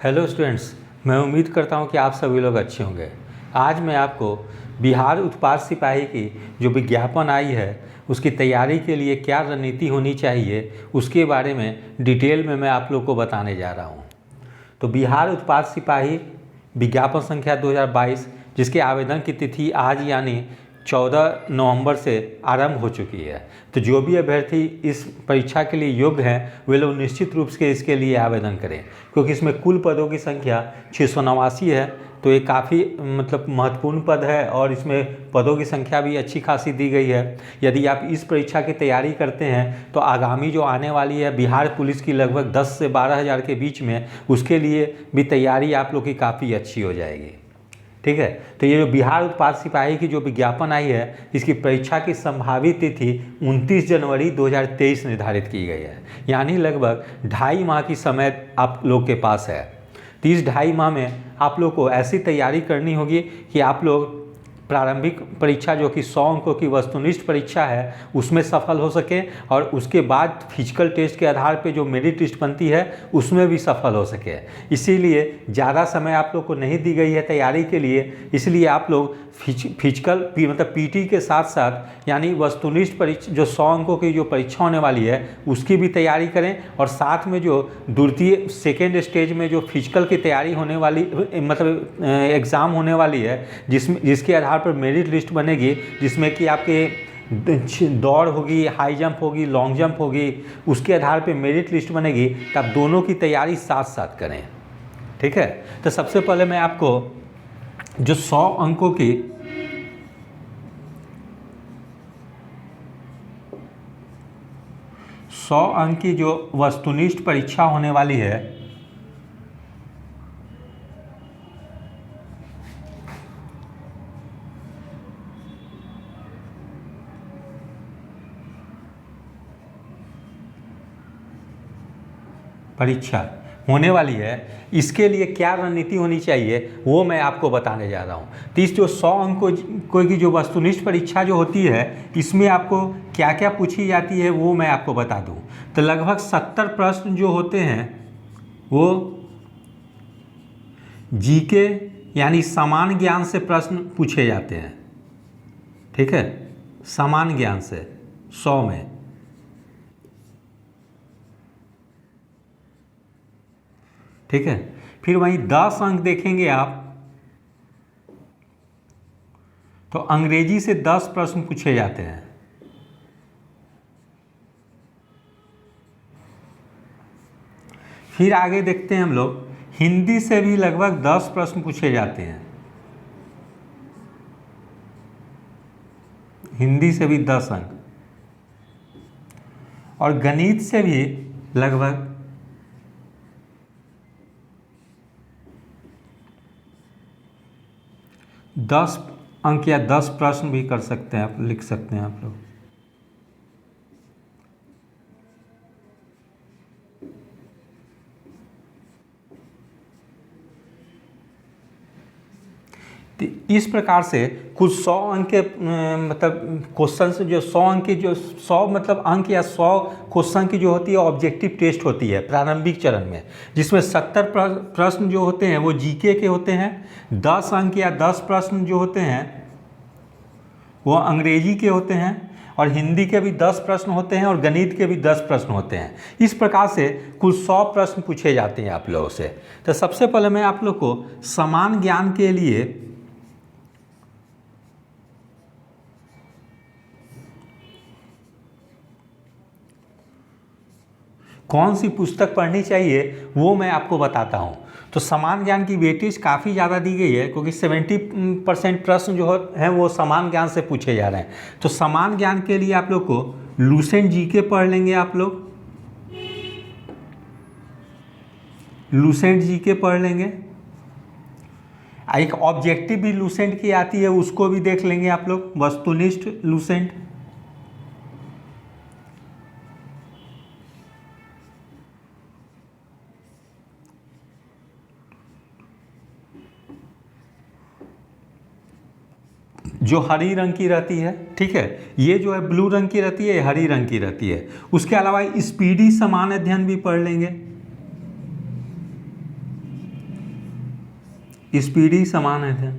Hello students, मैं उम्मीद करता हूं कि आप सभी लोग अच्छे होंगे। आज मैं आपको बिहार उत्पाद सिपाही की जो विज्ञापन आई है उसकी तैयारी के लिए क्या रणनीति होनी चाहिए उसके बारे में डिटेल में मैं आप लोग को बताने जा रहा हूं। तो बिहार उत्पाद सिपाही विज्ञापन संख्या 2022 जिसके आवेदन की तिथि आज यानी 14 नवंबर से आरंभ हो चुकी है। तो जो भी अभ्यर्थी इस परीक्षा के लिए योग्य हैं वे लोग निश्चित रूप से इसके लिए आवेदन करें, क्योंकि इसमें कुल पदों की संख्या 689 है। तो ये काफ़ी महत्वपूर्ण पद है और इसमें पदों की संख्या भी अच्छी खासी दी गई है। यदि आप इस परीक्षा की तैयारी करते हैं तो आगामी जो आने वाली है बिहार पुलिस की लगभग 10 से 12 हज़ार के बीच में, उसके लिए भी तैयारी आप लोग की काफ़ी अच्छी हो जाएगी। ठीक है, तो ये जो बिहार उत्पाद सिपाही की जो विज्ञापन आई है इसकी परीक्षा की संभावित तिथि 29 जनवरी 2023 निर्धारित की गई है, यानी लगभग 2.5 माह की समय आप लोग के पास है। तो इस 2.5 माह में आप लोग को ऐसी तैयारी करनी होगी कि आप लोग प्रारंभिक परीक्षा जो कि 100 अंकों की वस्तुनिष्ठ परीक्षा है उसमें सफल हो सके और उसके बाद फिजिकल टेस्ट के आधार पे जो मेरिट लिस्ट बनती है उसमें भी सफल हो सके। इसीलिए ज़्यादा समय आप लोग को नहीं दी गई है तैयारी के लिए, इसलिए आप लोग फिजिकल मतलब पीटी के साथ साथ यानी वस्तुनिष्ठ परीक्षा जो 100 अंकों की जो परीक्षा होने वाली है उसकी भी तैयारी करें, और साथ में जो द्वितीय सेकेंड स्टेज में जो फिजिकल की तैयारी होने वाली मतलब एग्ज़ाम होने वाली है जिसके आधार पर मेरिट लिस्ट बनेगी, जिसमें कि आपके दौड़ होगी, हाई जंप होगी, लॉन्ग जंप होगी, उसके आधार पर मेरिट लिस्ट बनेगी। तो आप दोनों की तैयारी साथ साथ करें। ठीक है, तो सबसे पहले मैं आपको जो 100 अंकों की जो वस्तुनिष्ठ परीक्षा होने वाली है परीक्षा होने वाली है, इसके लिए क्या रणनीति होनी चाहिए वो मैं आपको बताने जा रहा हूँ। तो इस जो 100 अंकों की जो वस्तुनिष्ठ परीक्षा जो होती है इसमें आपको क्या क्या पूछी जाती है वो मैं आपको बता दूँ। तो लगभग 70 प्रश्न जो होते हैं वो जीके यानी सामान्य ज्ञान से प्रश्न पूछे जाते हैं। ठीक है, सामान्य ज्ञान से 100 में। ठीक है, फिर वहीं 10 अंक देखेंगे आप तो अंग्रेजी से 10 प्रश्न पूछे जाते हैं। फिर आगे देखते हैं हम लोग हिंदी से भी लगभग 10 प्रश्न पूछे जाते हैं। हिंदी से भी 10 अंक, और गणित से भी लगभग 10 अंक या 10 प्रश्न भी कर सकते हैं, आप लिख सकते हैं आप लोग। इस प्रकार से कुछ 100 अंक के मतलब क्वेश्चन जो 100 अंक की जो 100 मतलब अंक या 100 क्वेश्चन की जो होती है ऑब्जेक्टिव टेस्ट होती है प्रारंभिक चरण में, जिसमें 70 प्रश्न जो होते हैं वो जीके के होते हैं, 10 अंक या 10 प्रश्न जो होते हैं वो अंग्रेजी के होते हैं, और हिंदी के भी 10 प्रश्न होते हैं और गणित के भी 10 प्रश्न होते हैं। इस प्रकार से कुल 100 प्रश्न पूछे जाते हैं आप लोगों से। तो सबसे पहले मैं आप लोग को समान ज्ञान के लिए कौन सी पुस्तक पढ़नी चाहिए वो मैं आपको बताता हूँ। तो समान ज्ञान की वेटेज काफ़ी ज़्यादा दी गई है, क्योंकि 70% प्रश्न जो हैं वो समान ज्ञान से पूछे जा रहे हैं। तो समान ज्ञान के लिए आप लोग को लुसेंट जीके पढ़ लेंगे, आप लोग लुसेंट जीके पढ़ लेंगे। एक ऑब्जेक्टिव भी लुसेंट की आती है, उसको भी देख लेंगे आप लोग, वस्तुनिष्ठ लुसेंट। जो हरी रंग की रहती है, ठीक है, ये जो है ब्लू रंग की रहती है, हरी रंग की रहती है। उसके अलावा स्पीडी समान अध्ययन भी पढ़ लेंगे। स्पीडी समान है थे।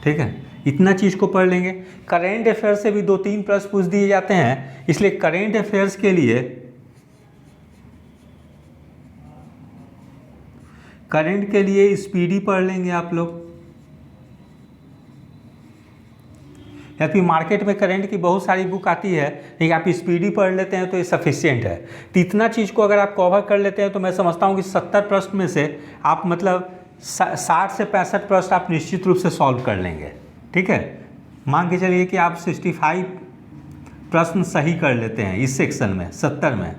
ठीक है, इतना चीज़ को पढ़ लेंगे। करेंट अफेयर से भी 2-3 प्रश्न पूछ दिए जाते हैं, इसलिए करेंट अफेयर्स के लिए स्पीडी पढ़ लेंगे आप लोग, या फिर मार्केट में करंट की बहुत सारी बुक आती है, लेकिन आप स्पीडी पढ़ लेते हैं तो ये सफिशिएंट है। तो इतना चीज़ को अगर आप कवर कर लेते हैं तो मैं समझता हूँ कि 70 प्रश्न में से आप मतलब 60 से 65 प्रश्न आप निश्चित रूप से सॉल्व कर लेंगे। ठीक है, मान के चलिए कि आप 65 प्रश्न सही कर लेते हैं इस सेक्शन में 70 में।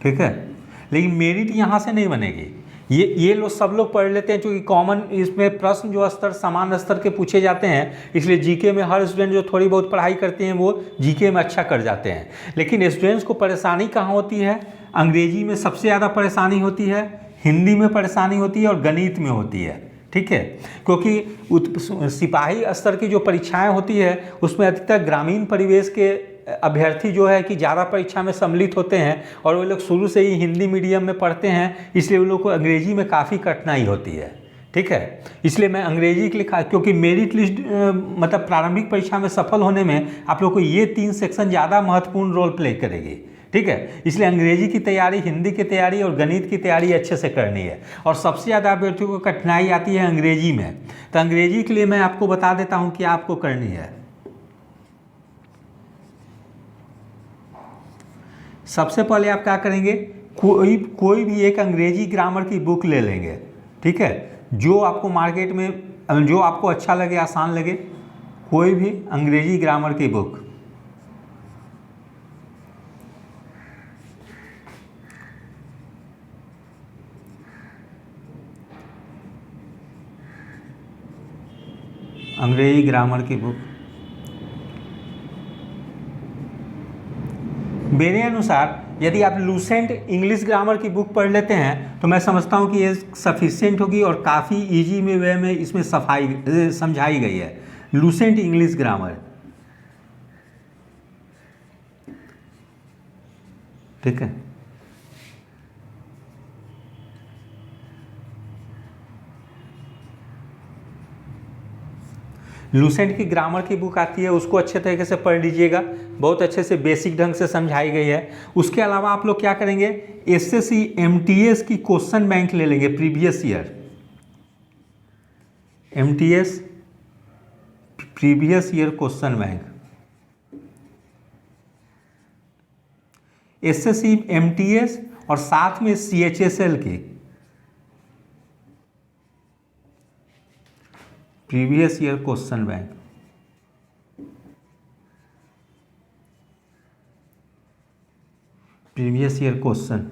ठीक है, लेकिन मेरिट यहाँ से नहीं बनेगी। ये लोग सब लोग पढ़ लेते हैं, क्योंकि कॉमन इसमें प्रश्न जो स्तर समान स्तर के पूछे जाते हैं, इसलिए जीके में हर स्टूडेंट जो थोड़ी बहुत पढ़ाई करते हैं वो जीके में अच्छा कर जाते हैं। लेकिन स्टूडेंट्स को परेशानी कहाँ होती है? अंग्रेजी में सबसे ज़्यादा परेशानी होती है, हिंदी में परेशानी होती है और गणित में होती है। ठीक है, क्योंकि सिपाही स्तर की जो परीक्षाएं होती है उसमें अधिकतर ग्रामीण परिवेश के अभ्यर्थी जो है कि ज़्यादा परीक्षा में सम्मिलित होते हैं, और वो लोग शुरू से ही हिंदी मीडियम में पढ़ते हैं, इसलिए उन लोग को अंग्रेजी में काफ़ी कठिनाई होती है। ठीक है, इसलिए मैं अंग्रेजी के लिए क्योंकि मेरिट लिस्ट मतलब प्रारंभिक परीक्षा में सफल होने में आप लोग को ये 3 सेक्शन ज़्यादा महत्वपूर्ण रोल प्ले करेगी। ठीक है, इसलिए अंग्रेजी की तैयारी, हिंदी की तैयारी और गणित की तैयारी अच्छे से करनी है। और सबसे ज़्यादा अभ्यर्थियों को कठिनाई आती है अंग्रेजी में, तो अंग्रेजी के लिए मैं आपको बता देता हूँ कि आपको करनी है। सबसे पहले आप क्या करेंगे, कोई भी एक अंग्रेजी ग्रामर की बुक ले लेंगे। ठीक है, जो आपको मार्केट में जो आपको अच्छा लगे, आसान लगे, कोई भी अंग्रेजी ग्रामर की बुक। अंग्रेजी ग्रामर की बुक मेरे अनुसार यदि आप लूसेंट इंग्लिश ग्रामर की बुक पढ़ लेते हैं तो मैं समझता हूँ कि ये सफिशिएंट होगी और काफ़ी इजी में वे में इसमें समझाई गई है। Lucent English grammar. ठीक है, लूसेंट की ग्रामर की बुक आती है, उसको अच्छे तरीके से पढ़ लीजिएगा, बहुत अच्छे से बेसिक ढंग से समझाई गई है। उसके अलावा आप लोग क्या करेंगे, एसएससी एमटीएस की क्वेश्चन बैंक ले लेंगे, previous year MTS previous year question bank, SSC MTS और साथ में सीएचएसएल की previous year question bank. Previous year question,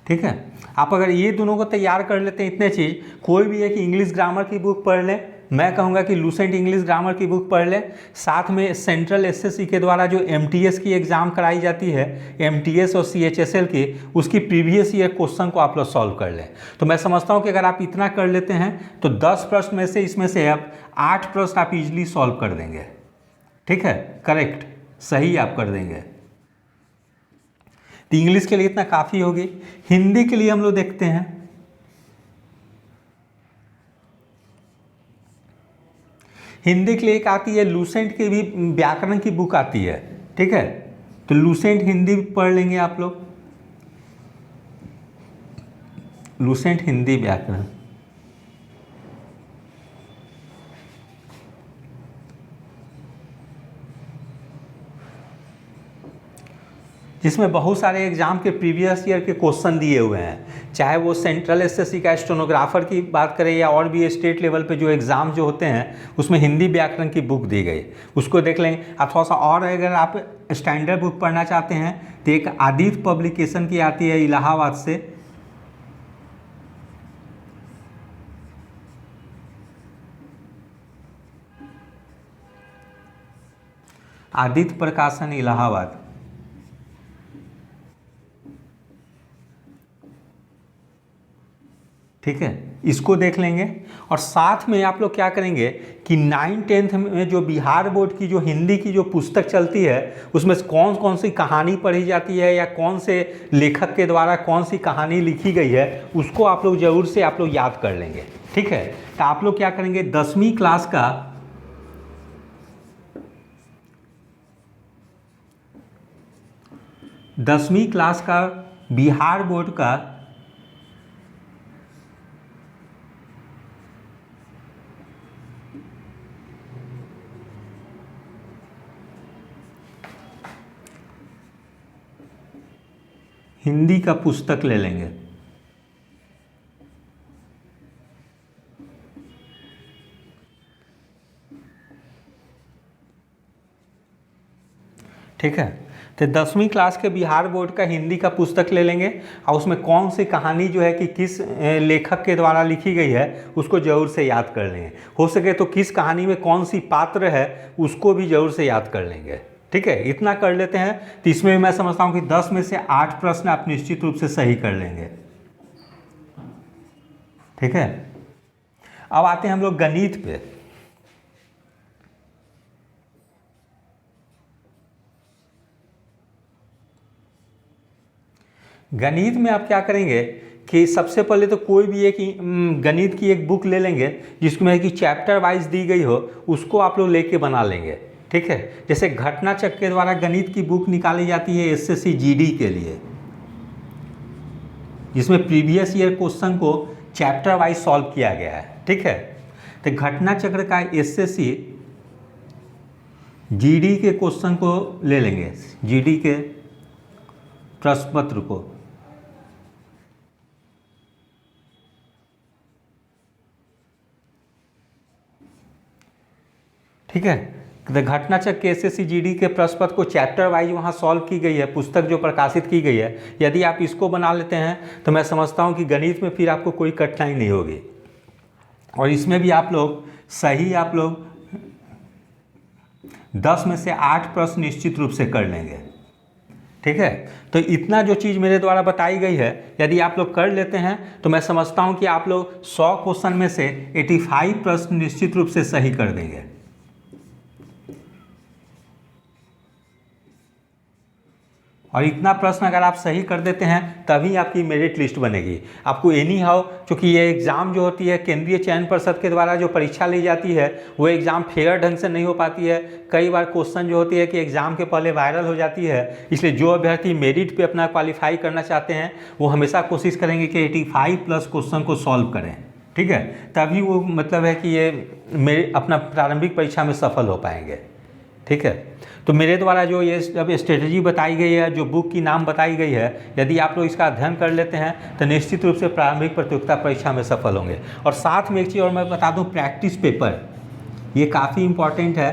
ठीक है। आप अगर ये दोनों को तैयार कर लेते हैं, इतने चीज़, कोई भी एक इंग्लिश ग्रामर की बुक पढ़ लें, मैं कहूँगा कि लूसेंट इंग्लिश ग्रामर की बुक पढ़ लें, साथ में सेंट्रल एसएससी के द्वारा जो एमटीएस की एग्ज़ाम कराई जाती है, एमटीएस और सीएचएसएल की, उसकी प्रीवियस ईयर क्वेश्चन को आप लोग सॉल्व कर लें। तो मैं समझता हूँ कि अगर आप इतना कर लेते हैं तो 10 प्रश्न में से इसमें से आप 8 प्रश्न आप इजीली सॉल्व कर देंगे। ठीक है, करेक्ट, सही आप कर देंगे। तो इंग्लिश के लिए इतना काफ़ी होगी। हिंदी के लिए हम लोग देखते हैं, हिंदी के लिए एक आती है लूसेंट की भी व्याकरण की बुक आती है। ठीक है, तो लूसेंट हिंदी पढ़ लेंगे आप लोग, लूसेंट हिंदी व्याकरण। जिसमें बहुत सारे एग्जाम के प्रीवियस ईयर के क्वेश्चन दिए हुए हैं, चाहे वो सेंट्रल एसएससी का स्टेनोग्राफर की बात करें या और भी स्टेट लेवल पे जो एग्ज़ाम जो होते हैं, उसमें हिंदी व्याकरण की बुक दी गई, उसको देख लेंगे आप थोड़ा सा। और अगर आप स्टैंडर्ड बुक पढ़ना चाहते हैं तो एक आदित्य पब्लिकेशन की आती है इलाहाबाद से, आदित्य प्रकाशन इलाहाबाद। ठीक है, इसको देख लेंगे। और साथ में आप लोग क्या करेंगे कि 9-10 में जो बिहार बोर्ड की जो हिंदी की जो पुस्तक चलती है उसमें कौन कौन सी कहानी पढ़ी जाती है या कौन से लेखक के द्वारा कौन सी कहानी लिखी गई है उसको आप लोग ज़रूर से आप लोग याद कर लेंगे। ठीक है, तो आप लोग क्या करेंगे 10वीं क्लास का बिहार बोर्ड का हिंदी का पुस्तक ले लेंगे। ठीक है, तो 10वीं क्लास के बिहार बोर्ड का हिंदी का पुस्तक ले लेंगे और उसमें कौन सी कहानी जो है कि किस लेखक के द्वारा लिखी गई है उसको ज़रूर से याद कर लेंगे। हो सके तो किस कहानी में कौन सी पात्र है उसको भी ज़रूर से याद कर लेंगे। ठीक है, इतना कर लेते हैं तो इसमें मैं समझता हूँ कि 10 में से 8 प्रश्न आप निश्चित रूप से सही कर लेंगे। ठीक है, अब आते हैं हम लोग गणित पे। गणित में आप क्या करेंगे कि सबसे पहले तो कोई भी एक गणित की एक बुक ले लेंगे जिसमें कि चैप्टर वाइज दी गई हो, उसको आप लोग लेके बना लेंगे। ठीक है, जैसे घटना चक्र के द्वारा गणित की बुक निकाली जाती है एसएससी जीडी के लिए, जिसमें प्रीवियस ईयर क्वेश्चन को चैप्टर वाइज सॉल्व किया गया है। ठीक है, तो घटना चक्र का एसएससी जीडी के क्वेश्चन को ले लेंगे, जीडी के प्रश्न पत्र को। ठीक है, तो घटना चक्र के एसएससी जीडी के प्रश्न पत्र को चैप्टर वाइज वहाँ सॉल्व की गई है, पुस्तक जो प्रकाशित की गई है। यदि आप इसको बना लेते हैं तो मैं समझता हूँ कि गणित में फिर आपको कोई कठिनाई नहीं होगी। और इसमें भी आप लोग सही 10 में से 8 प्रश्न निश्चित रूप से कर लेंगे। ठीक है, तो इतना जो चीज़ मेरे द्वारा बताई गई है यदि आप लोग कर लेते हैं तो मैं समझता हूँ कि आप लोग 100 क्वेश्चन में से 85 प्रश्न निश्चित रूप से सही कर देंगे। और इतना प्रश्न अगर आप सही कर देते हैं तभी आपकी मेरिट लिस्ट बनेगी। आपको एनी हाउ, चूँकि ये एग्ज़ाम जो होती है केंद्रीय चयन पर्षद के द्वारा जो परीक्षा ली जाती है वो एग्ज़ाम फेयर ढंग से नहीं हो पाती है। कई बार क्वेश्चन जो होती है कि एग्ज़ाम के पहले वायरल हो जाती है, इसलिए जो अभ्यर्थी मेरिट पे अपना क्वालिफाई करना चाहते हैं वो हमेशा कोशिश करेंगे कि 85+ क्वेश्चन को सॉल्व करें। ठीक है, तभी वो मतलब है कि ये मेरे अपना प्रारंभिक परीक्षा में सफल हो पाएंगे। ठीक है, तो मेरे द्वारा जो ये जब स्ट्रेटजी बताई गई है, जो बुक की नाम बताई गई है, यदि आप लोग इसका अध्ययन कर लेते हैं तो निश्चित रूप से प्रारंभिक प्रतियोगिता परीक्षा में सफल होंगे। और साथ में एक चीज़ और मैं बता दूं, प्रैक्टिस पेपर ये काफ़ी इम्पॉर्टेंट है।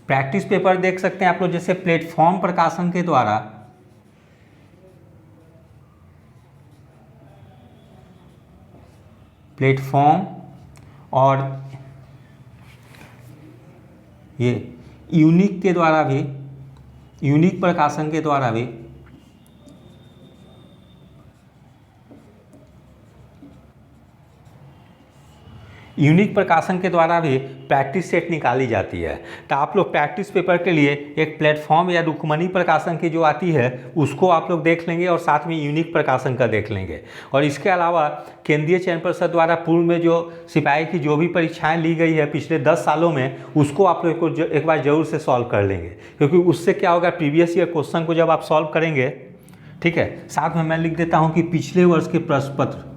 प्रैक्टिस पेपर देख सकते हैं आप लोग, जैसे प्लेटफॉर्म प्रकाशन के द्वारा प्लेटफॉर्म और ये यूनिक के द्वारा भी, यूनिक प्रकाशन के द्वारा भी यूनिक प्रकाशन के द्वारा भी प्रैक्टिस सेट निकाली जाती है। तो आप लोग प्रैक्टिस पेपर के लिए एक प्लेटफॉर्म या रुक्मणी प्रकाशन की जो आती है उसको आप लोग देख लेंगे और साथ में यूनिक प्रकाशन का देख लेंगे। और इसके अलावा केंद्रीय चयन पर्षद द्वारा पूर्व में जो सिपाही की जो भी परीक्षाएं ली गई है पिछले 10 सालों में, उसको आप लोग को एक बार ज़रूर से सॉल्व कर लेंगे, क्योंकि उससे क्या होगा, प्रीवियस ईयर क्वेश्चन को जब आप सॉल्व करेंगे, ठीक है, साथ में मैं लिख देता हूँ कि पिछले वर्ष के प्रश्न पत्र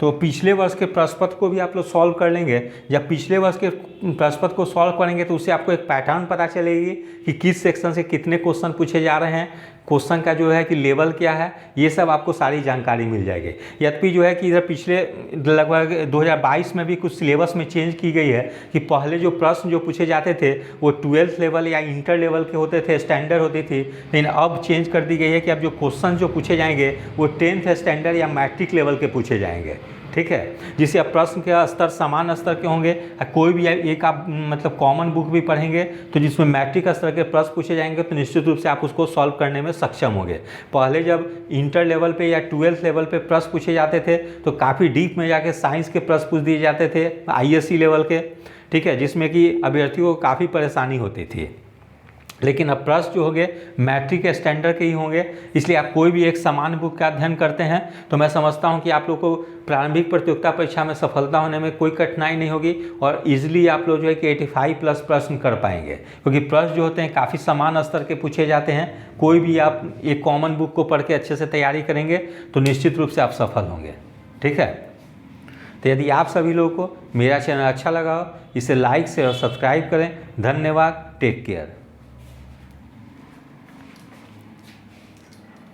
तो पिछले वर्ष के प्रश्न पत्र को भी आप लोग सॉल्व कर लेंगे। जब पिछले वर्ष के प्रश्न पत्र को सॉल्व करेंगे तो उससे आपको एक पैटर्न पता चलेगी कि किस सेक्शन से कितने क्वेश्चन पूछे जा रहे हैं, क्वेश्चन का जो है कि लेवल क्या है, ये सब आपको सारी जानकारी मिल जाएगी। यद्यपि जो है कि इधर पिछले लगभग 2022 में भी कुछ सिलेबस में चेंज की गई है कि पहले जो प्रश्न जो पूछे जाते थे वो 12th लेवल या इंटर लेवल के होते थे, स्टैंडर्ड होती थी, लेकिन अब चेंज कर दी गई है कि अब जो क्वेश्चन जो पूछे जाएंगे वो 10th स्टैंडर्ड या मैट्रिक लेवल के पूछे जाएंगे। ठीक है, जिससे अब प्रश्न के स्तर समान स्तर के होंगे। कोई भी एक आप मतलब कॉमन बुक भी पढ़ेंगे तो जिसमें मैट्रिक स्तर के प्रश्न पूछे जाएंगे तो निश्चित रूप से आप उसको सॉल्व करने में सक्षम होंगे। पहले जब इंटर लेवल पे या 12th लेवल पे प्रश्न पूछे जाते थे तो काफ़ी डीप में जाके साइंस के प्रश्न पूछ दिए जाते थे ISC लेवल के, ठीक है, जिसमें कि अभ्यर्थियों को काफ़ी परेशानी होती थी। लेकिन अब प्रश्न जो होंगे मैट्रिक के स्टैंडर्ड के ही होंगे, इसलिए आप कोई भी एक समान बुक का अध्ययन करते हैं तो मैं समझता हूं कि आप लोग को प्रारंभिक प्रतियोगिता परीक्षा में सफलता होने में कोई कठिनाई नहीं होगी और इजीली आप लोग जो है कि 85+ प्रश्न कर पाएंगे, क्योंकि प्रश्न जो होते हैं काफ़ी समान स्तर के पूछे जाते हैं। कोई भी आप एक कॉमन बुक को पढ़ के अच्छे से तैयारी करेंगे तो निश्चित रूप से आप सफल होंगे। ठीक है, तो यदि आप सभी लोगों को मेरा चैनल अच्छा लगा हो इसे लाइक शेयर और सब्सक्राइब करें। धन्यवाद, टेक केयर।